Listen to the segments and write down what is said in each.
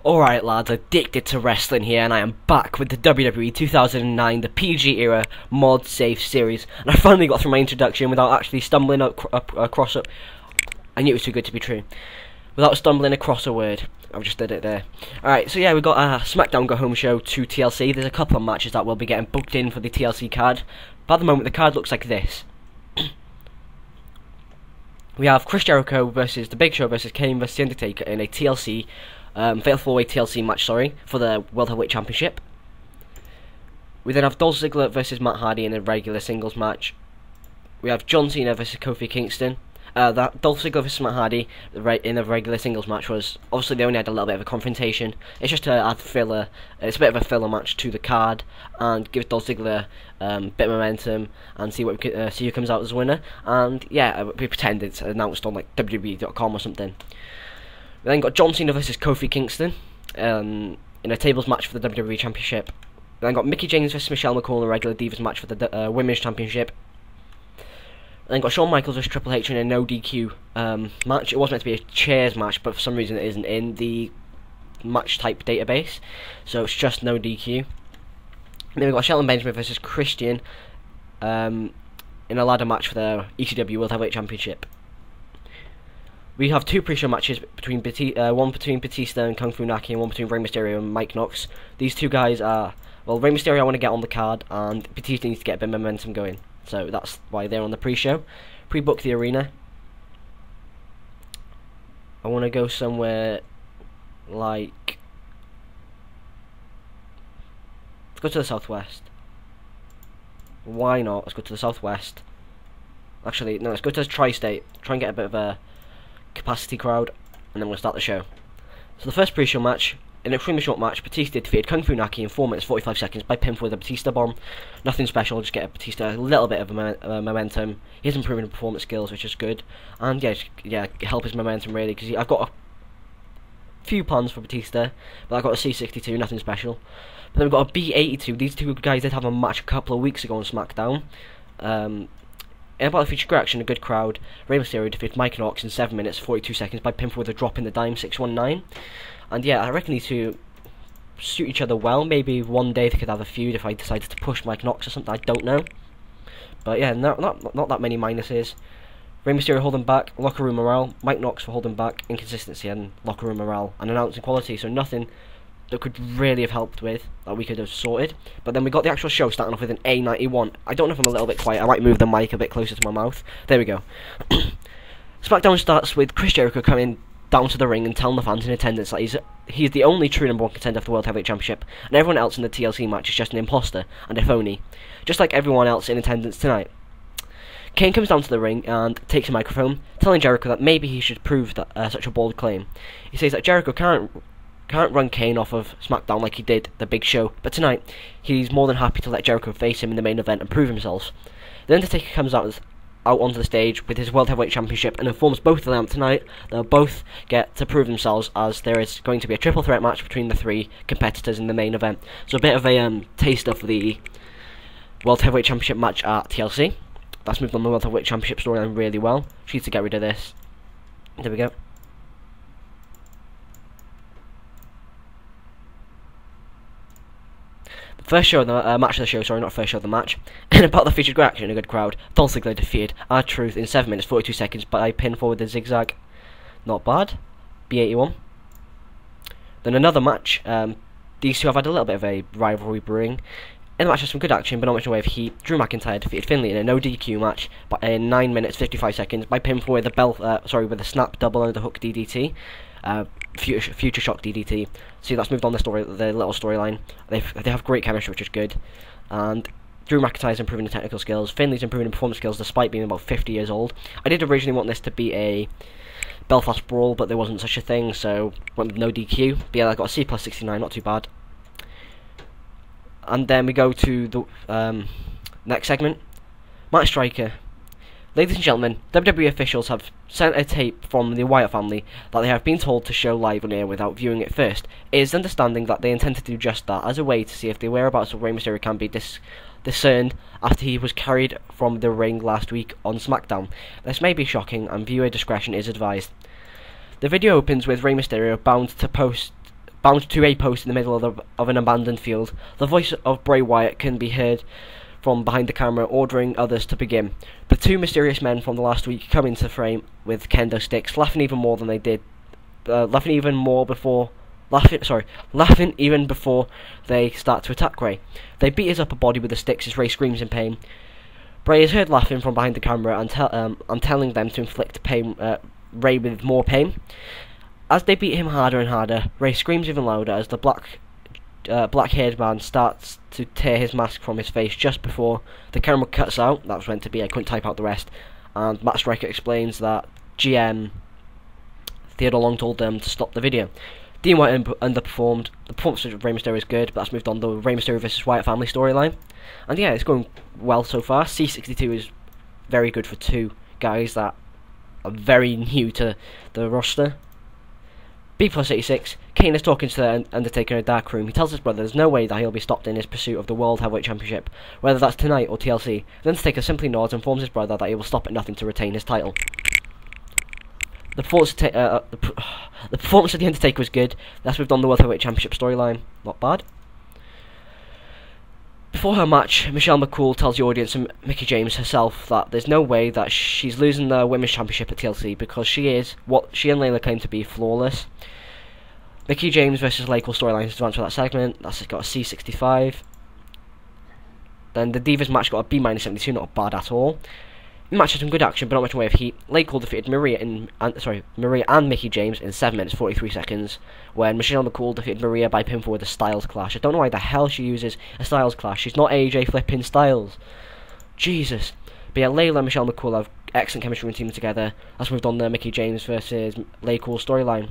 Alright lads, addicted to wrestling here, and I am back with the WWE 2009, the PG era mod safe series. And I finally got through my introduction without actually stumbling across it. I knew it was too good to be true. Without stumbling across a word. I just did it there. Alright, so yeah, we got a Smackdown Go Home show to TLC. There's a couple of matches that will be getting booked in for the TLC card. But at the moment, the card looks like this. We have Chris Jericho versus The Big Show versus Kane versus The Undertaker in a TLC Fatal 4-Way TLC match, for the World Heavyweight Championship. We then have Dolph Ziggler versus Matt Hardy in a regular singles match. We have John Cena versus Kofi Kingston. That Dolph Ziggler versus Matt Hardy in a regular singles match was obviously they only had a little bit of a confrontation. It's just to add filler. It's a bit of a filler match to the card and give Dolph Ziggler a bit of momentum and see who comes out as winner. And yeah, we pretend it's announced on like WWE.com or something. We then got John Cena versus Kofi Kingston in a tables match for the WWE Championship. We then got Mickie James versus Michelle McCool in a regular Divas match for the Women's Championship. We then got Shawn Michaels versus Triple H in a no DQ match. It was meant to be a chairs match, but for some reason it isn't in the match type database, so it's just no DQ. And then we got Shelton Benjamin versus Christian in a ladder match for the ECW World Heavyweight Championship. We have two pre-show matches between one between Batista and Kung Fu Naki, and one between Rey Mysterio and Mike Knox. These two guys are, well, Rey Mysterio I want to get on the card, and Batista needs to get a bit of momentum going. So that's why they're on the pre-show. Pre-book the arena. I want to go somewhere like, let's go to the southwest. Why not? Let's go to the southwest. Actually, no, let's go to the tri-state. Try and get a bit of a capacity crowd, and then we'll start the show. So the first pre-show match, in an extremely short match, Batista defeated Kung Fu Naki in 4 minutes 45 seconds by pinfall with a Batista bomb. Nothing special, just get a Batista a little bit of momentum. He's improving his performance skills, which is good, and yeah, help his momentum really, because I've got a few plans for Batista, but I've got a C62, nothing special. But then we've got a B82. These two guys did have a match a couple of weeks ago on Smackdown. In a battle feature action, a good crowd, Rey Mysterio defeated Mike Knox in 7 minutes 42 seconds by pinfall with a drop in the dime 619. And yeah, I reckon these two suit each other well. Maybe one day they could have a feud if I decided to push Mike Knox or something, I don't know. But yeah, not that many minuses. Rey Mysterio holding back, locker room morale, Mike Knox for holding back, inconsistency and locker room morale, and announcing quality, so nothing that could really have helped with, that we could have sorted. But then we got the actual show starting off with an A91. I don't know if I'm a little bit quiet, I might move the mic a bit closer to my mouth. There we go. Smackdown starts with Chris Jericho coming down to the ring and telling the fans in attendance that he's the only true #1 contender for the World Heavyweight Championship, and everyone else in the TLC match is just an imposter and a phony, just like everyone else in attendance tonight. Kane comes down to the ring and takes a microphone, telling Jericho that maybe he should prove that such a bold claim. He says that Jericho can't run Kane off of SmackDown like he did the Big Show, but tonight he's more than happy to let Jericho face him in the main event and prove himself. The Undertaker comes out onto the stage with his World Heavyweight Championship and informs both of them tonight they'll both get to prove themselves, as there is going to be a triple threat match between the three competitors in the main event. So a bit of a taster for the World Heavyweight Championship match at TLC. That's moved on the World Heavyweight Championship storyline really well. She needs to get rid of this. There we go. First show of the match of the show, sorry, not first show of the match. In a battle featured great action and a good crowd, Dolph Ziggler defeated R-Truth in 7 minutes 42 seconds by pinfall with a zigzag. Not bad. B81. Then another match. These two have had a little bit of a rivalry brewing. In the match, there's some good action, but not much in the way of heat. Drew McIntyre defeated Finlay in a no DQ match in 9 minutes 55 seconds by pinfall with a with a snap double underhook DDT. Future Shock DDT. See, that's moved on the little storyline. They have great chemistry, which is good. And Drew McIntyre's improving the technical skills. Finlay's improving the performance skills despite being about 50 years old. I did originally want this to be a Belfast Brawl, but there wasn't such a thing, so went with no DQ. But yeah, I got a C+69, not too bad. And then we go to the next segment. Matt Striker. Ladies and gentlemen, WWE officials have sent a tape from the Wyatt family that they have been told to show live on air without viewing it first. It is understanding that they intend to do just that, as a way to see if the whereabouts of Rey Mysterio can be discerned after he was carried from the ring last week on SmackDown. This may be shocking, and viewer discretion is advised. The video opens with Rey Mysterio bound bound to a post in the middle of an abandoned field. The voice of Bray Wyatt can be heard from behind the camera, ordering others to begin. The two mysterious men from the last week come into frame with kendo sticks, laughing even more than they did, laughing even before they start to attack Ray. They beat his upper body with the sticks as Ray screams in pain. Bray is heard laughing from behind the camera and telling them to inflict Ray with more pain. As they beat him harder and harder, Ray screams even louder as the black-haired man starts to tear his mask from his face just before the camera cuts out. That was meant to be, I couldn't type out the rest. And Matt Striker explains that GM Theodore Long told them to stop the video. Dean White underperformed. The performance of Rey Mysterio is good, but that's moved on to the Rey Mysterio vs Wyatt family storyline. And yeah, it's going well so far. C62 is very good for two guys that are very new to the roster. B+86, Kane is talking to the Undertaker in a dark room. He tells his brother there's no way that he'll be stopped in his pursuit of the World Heavyweight Championship, whether that's tonight or TLC. The Undertaker simply nods and informs his brother that he will stop at nothing to retain his title. The performance of the Undertaker was good. That's moved on the World Heavyweight Championship storyline. Not bad. Before her match, Michelle McCool tells the audience and Mickie James herself that there's no way that she's losing the Women's Championship at TLC because she is what she and Layla claim to be, flawless. Mickie James versus Layla storyline is advanced for that segment. That's got a C65. Then the Divas match got a B-72, not bad at all. The match had some good action, but not much in the way of heat. Layla defeated Maria and Mickie James in 7 minutes 43 seconds, when Michelle McCool defeated Maria by pinfall with a Styles Clash. I don't know why the hell she uses a Styles Clash. She's not AJ flipping Styles. Jesus. But yeah, Layla and Michelle McCool have excellent chemistry when teaming together. That's moved on the Mickie James versus Layla storyline.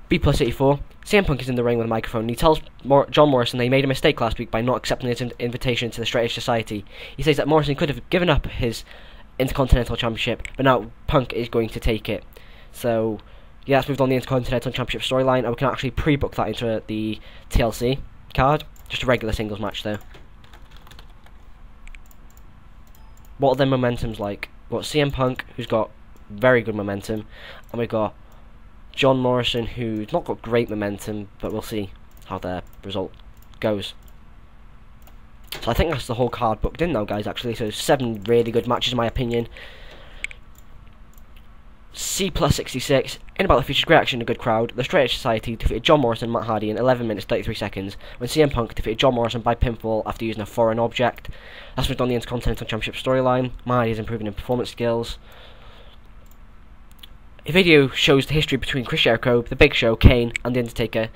B+84. CM Punk is in the ring with a microphone and he tells John Morrison they made a mistake last week by not accepting his invitation to the Straight Edge Society. He says that Morrison could have given up his Intercontinental Championship, but now Punk is going to take it. So, yeah, that's moved on the Intercontinental Championship storyline, and we can actually pre-book that into the TLC card. Just a regular singles match, though. What are their momentums like? We've got CM Punk, who's got very good momentum, and we've got John Morrison, who's not got great momentum, but we'll see how their result goes. So I think that's the whole card booked in now, guys, actually. So 7 really good matches, in my opinion. C+66, in about the featured great action and a good crowd. The Straight Edge Society defeated John Morrison and Matt Hardy in 11 minutes 33 seconds, when CM Punk defeated John Morrison by pinfall after using a foreign object. That's moved on the Intercontinental Championship storyline. Matt Hardy is improving in performance skills. A video shows the history between Chris Jericho, The Big Show, Kane, and The Undertaker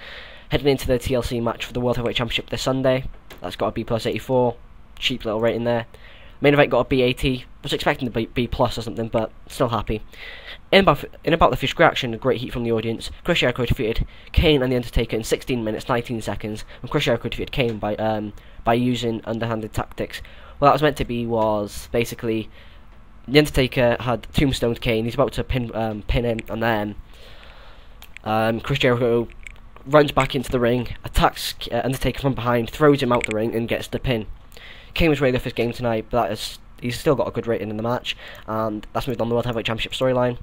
heading into the TLC match for the World Heavyweight Championship this Sunday. That's got a B+84. Cheap little rating there. Main event got a B80. Was expecting the B+ or something, but still happy. In about the fish reaction, a great heat from the audience. Chris Jericho defeated Kane and The Undertaker in 16 minutes 19 seconds, when Chris Jericho defeated Kane by using underhanded tactics. What that was meant to be was basically The Undertaker had tombstoned Kane. He's about to pin him, and then Chris Jericho runs back into the ring, attacks Undertaker from behind, throws him out the ring, and gets the pin. Kane was really off his game tonight, but he's still got a good rating in the match, and that's moved on the World Heavyweight Championship storyline.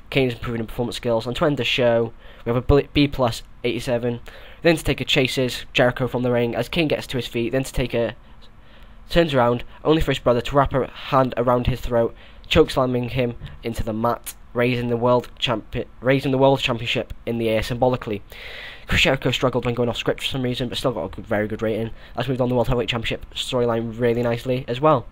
Kane's improving in performance skills, and to end the show, we have a B+87. The Undertaker chases Jericho from the ring as Kane gets to his feet. The Undertaker turns around, only for his brother to wrap a hand around his throat, chokeslamming him into the mat, raising the World Championship in the air symbolically. Chris Jericho struggled when going off script for some reason, but still got a very good rating. That's moved on the World Heavyweight Championship storyline really nicely as well.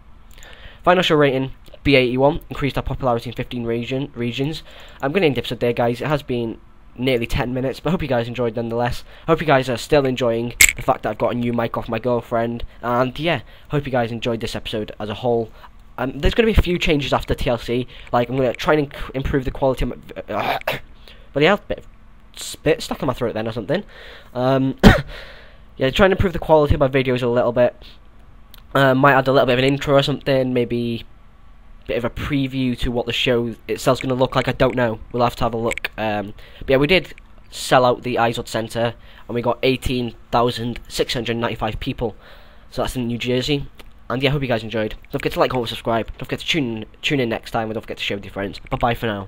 Final show rating, B81, increased our popularity in 15 regions. I'm going to end the episode there, guys. It has been nearly 10 minutes, but I hope you guys enjoyed nonetheless. I hope you guys are still enjoying the fact that I've got a new mic off my girlfriend, and yeah, hope you guys enjoyed this episode as a whole. There's going to be a few changes after TLC, like I'm going to try and improve the quality of my... but yeah, a bit of spit stuck in my throat then or something. Yeah, try and improve the quality of my videos a little bit. Might add a little bit of an intro or something, maybe a bit of a preview to what the show itself's going to look like. I don't know, we'll have to have a look. But yeah, we did sell out the Izod Centre, and we got 18,695 people, so that's in New Jersey. And yeah, I hope you guys enjoyed. Don't forget to like, comment, subscribe. Don't forget to tune in next time, and don't forget to share with your friends. Bye bye for now.